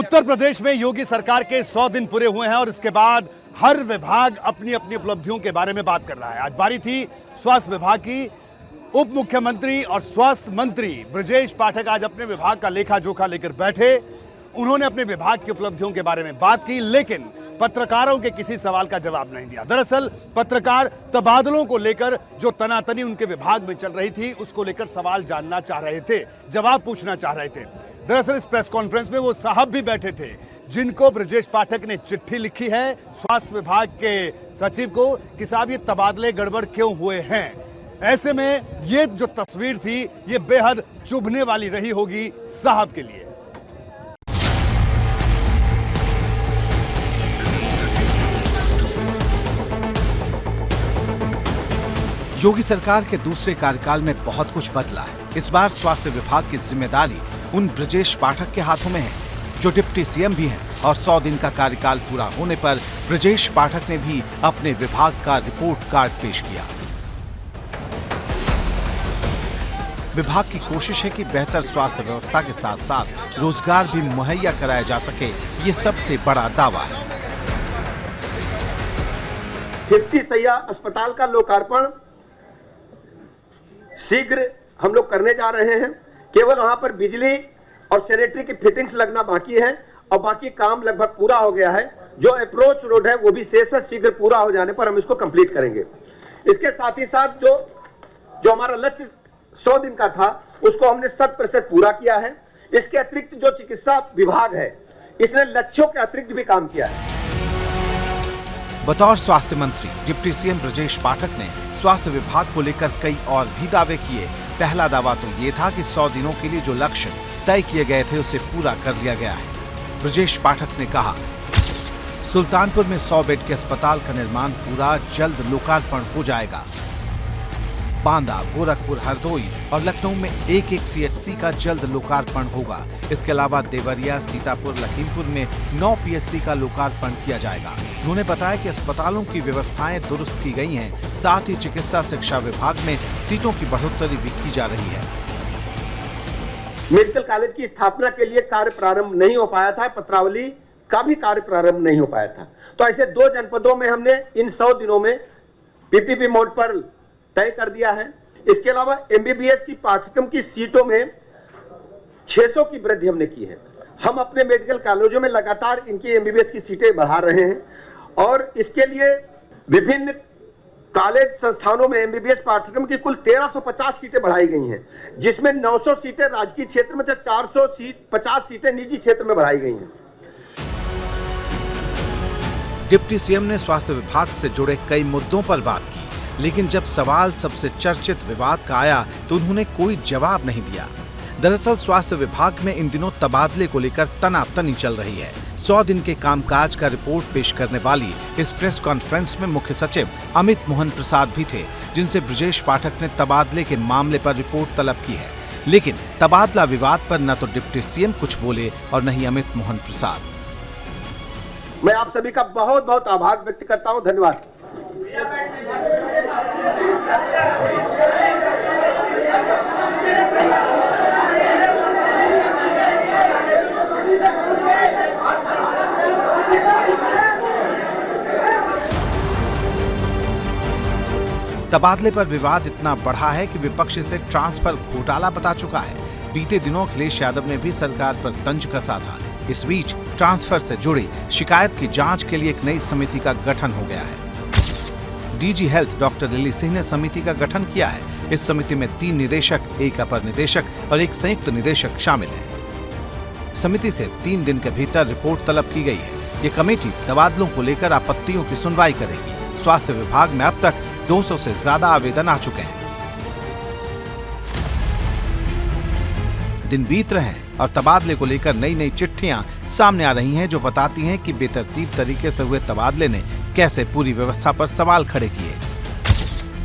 उत्तर प्रदेश में योगी सरकार के 100 दिन पूरे हुए हैं और इसके बाद हर विभाग अपनी अपनी उपलब्धियों के बारे में बात कर रहा है। आज बारी थी स्वास्थ्य विभाग की। उप मुख्यमंत्री और स्वास्थ्य मंत्री ब्रजेश पाठक आज अपने विभाग का लेखा जोखा लेकर बैठे। उन्होंने अपने विभाग की उपलब्धियों के बारे में बात की, लेकिन पत्रकारों के किसी सवाल का जवाब नहीं दिया। दरअसल पत्रकार तबादलों को लेकर जो तनातनी उनके विभाग में चल रही थी, उसको लेकर सवाल जानना चाह रहे थे, जवाब पूछना चाह रहे थे। दरअसल इस प्रेस कॉन्फ्रेंस में वो साहब भी बैठे थे जिनको ब्रजेश पाठक ने चिट्ठी लिखी है स्वास्थ्य विभाग के सचिव को कि साहब ये तबादले गड़बड़ क्यों हुए हैं। ऐसे में ये जो तस्वीर थी ये बेहद चुभने वाली रही होगी साहब के लिए। योगी सरकार के दूसरे कार्यकाल में बहुत कुछ बदला है। इस बार स्वास्थ्य विभाग की जिम्मेदारी उन ब्रजेश पाठक के हाथों में है जो डिप्टी सीएम भी हैं और 100 दिन का कार्यकाल पूरा होने पर ब्रजेश पाठक ने भी अपने विभाग का रिपोर्ट कार्ड पेश किया। विभाग की कोशिश है कि बेहतर स्वास्थ्य व्यवस्था के साथ साथ रोजगार भी मुहैया कराया जा सके, ये सबसे बड़ा दावा है। 50 सैया अस्पताल का लोकार्पण शीघ्र हम लोग करने जा रहे हैं। केवल वहां पर बिजली और सैनिटरी की फिटिंग्स लगना बाकी है और बाकी काम लगभग पूरा हो गया है। जो अप्रोच रोड है वो भी शेष शीघ्र पूरा हो जाने पर हम इसको कंप्लीट करेंगे। इसके साथ ही साथ जो हमारा लक्ष्य 100 दिन का था उसको हमने 100% पूरा किया है। इसके अतिरिक्त जो चिकित्सा विभाग है इसने लक्ष्यों के अतिरिक्त भी काम किया है। बतौर स्वास्थ्य मंत्री डिप्टी सीएम ब्रजेश पाठक ने स्वास्थ्य विभाग को लेकर कई और भी दावे किए। पहला दावा तो ये था कि 100 दिनों के लिए जो लक्ष्य तय किए गए थे उसे पूरा कर लिया गया है। ब्रजेश पाठक ने कहा, सुल्तानपुर में 100 बेड के अस्पताल का निर्माण पूरा जल्द लोकार्पण हो जाएगा। बांदा, गोरखपुर, हरदोई और लखनऊ में एक सीएचसी का जल्द लोकार्पण होगा। इसके अलावा देवरिया, सीतापुर, लखीमपुर में 9 पीएचसी का लोकार्पण किया जाएगा। उन्होंने बताया कि अस्पतालों की व्यवस्थाएं दुरुस्त की गई हैं, साथ ही चिकित्सा शिक्षा विभाग में सीटों की बढ़ोतरी भी की जा रही है। मेडिकल कॉलेज की स्थापना के लिए कार्य प्रारंभ नहीं हो पाया था, पत्रावली का भी कार्य प्रारंभ नहीं हो पाया था। तो ऐसे 2 जनपदों में हमने इन 100 दिनों में पीपीपी मोड पर तय कर दिया है। इसके अलावा एमबीबीएस की पाठ्यक्रम की सीटों में 600 की वृद्धि हमने की है। हम अपने मेडिकल कॉलेजों में लगातार इनकी एमबीबीएस की सीटें बढ़ा रहे हैं और इसके लिए विभिन्न कॉलेज संस्थानों में एमबीबीएस पाठ्यक्रम की कुल 1350 सीटें बढ़ाई गई हैं, जिसमें 900 सीटें राजकीय क्षेत्र में, 450 सीटें निजी क्षेत्र में बढ़ाई गई हैं। डिप्टी सीएम ने स्वास्थ्य विभाग से जुड़े कई मुद्दों पर बात की, लेकिन जब सवाल सबसे चर्चित विवाद का आया तो उन्होंने कोई जवाब नहीं दिया। दरअसल स्वास्थ्य विभाग में इन दिनों तबादले को लेकर तनातनी चल रही है। 100 दिन के कामकाज का रिपोर्ट पेश करने वाली इस प्रेस कॉन्फ्रेंस में मुख्य सचिव अमित मोहन प्रसाद भी थे, जिनसे ब्रजेश पाठक ने तबादले के मामले पर रिपोर्ट तलब की है। लेकिन तबादला विवाद पर न तो डिप्टी सीएम कुछ बोले और न ही अमित मोहन प्रसाद। मैं आप सभी का बहुत बहुत आभार व्यक्त करता हूँ। धन्यवाद। तबादले पर विवाद इतना बढ़ा है कि विपक्ष इसे ट्रांसफर घोटाला बता चुका है। बीते दिनों अखिलेश यादव ने भी सरकार पर तंज कसा था। इस बीच ट्रांसफर से जुड़ी शिकायत की जांच के लिए एक नई समिति का गठन हो गया है। DG health doctor lily Singh ने समिति का गठन किया है। इस समिति में 3 निदेशक, 1 अपर निदेशक और 1 संयुक्त निदेशक शामिल है। समिति से 3 दिन के भीतर रिपोर्ट तलब की गई है। ये कमेटी तबादलों को लेकर आपत्तियों की सुनवाई करेगी। स्वास्थ्य विभाग में अब तक 200 से ज्यादा आवेदन आ चुके हैं। दिन बीत रहे हैं और तबादले को लेकर नई नई चिट्ठियां सामने आ रही हैं जो बताती हैं कि बेतरतीब तरीके से हुए तबादले ने कैसे पूरी व्यवस्था पर सवाल खड़े किए।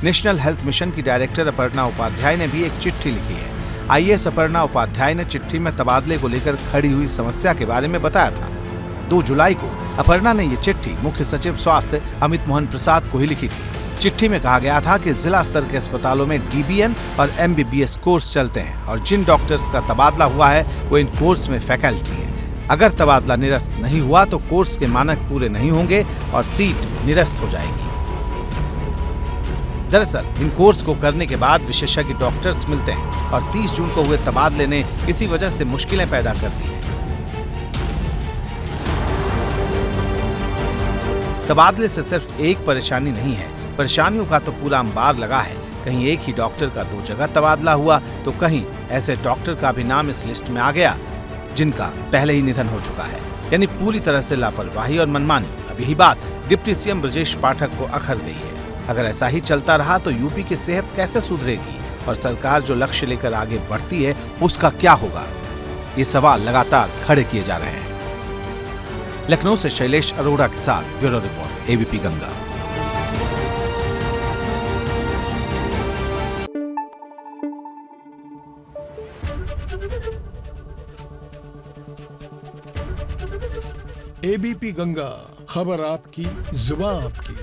नेशनल हेल्थ मिशन की डायरेक्टर अपर्णा उपाध्याय ने भी एक चिट्ठी लिखी है। आईएएस अपर्णा उपाध्याय ने चिट्ठी में तबादले को लेकर खड़ी हुई समस्या के बारे में बताया था। 2 जुलाई को अपर्णा ने ये चिट्ठी मुख्य सचिव स्वास्थ्य अमित मोहन प्रसाद को ही लिखी थी। चिट्ठी में कहा गया था कि जिला स्तर के अस्पतालों में डीबीएन और एमबीबीएस कोर्स चलते हैं और जिन डॉक्टर्स का तबादला हुआ है वो इन कोर्स में फैकल्टी हैं। अगर तबादला निरस्त नहीं हुआ तो कोर्स के मानक पूरे नहीं होंगे और सीट निरस्त हो जाएगी। दरअसल इन कोर्स को करने के बाद विशेषज्ञ डॉक्टर्स मिलते हैं और 30 जून को हुए तबादले ने इसी वजह से मुश्किलें पैदा कर दी हैं। तबादले से सिर्फ एक परेशानी नहीं है, परेशानियों का तो पूरा अंबार लगा है। कहीं एक ही डॉक्टर का 2 जगह तबादला हुआ तो कहीं ऐसे डॉक्टर का भी नाम इस लिस्ट में आ गया जिनका पहले ही निधन हो चुका है। यानी पूरी तरह से लापरवाही और मनमानी। अब यही बात डिप्टी सीएम ब्रजेश पाठक को अखर गई है। अगर ऐसा ही चलता रहा तो यूपी की सेहत कैसे सुधरेगी और सरकार जो लक्ष्य लेकर आगे बढ़ती है उसका क्या होगा? ये सवाल लगातार खड़े किए जा रहे हैं। लखनऊ से शैलेश अरोड़ा के साथ bureau report, ABP Ganga. ABP Ganga, खबर आपकी, जुबान आपकी।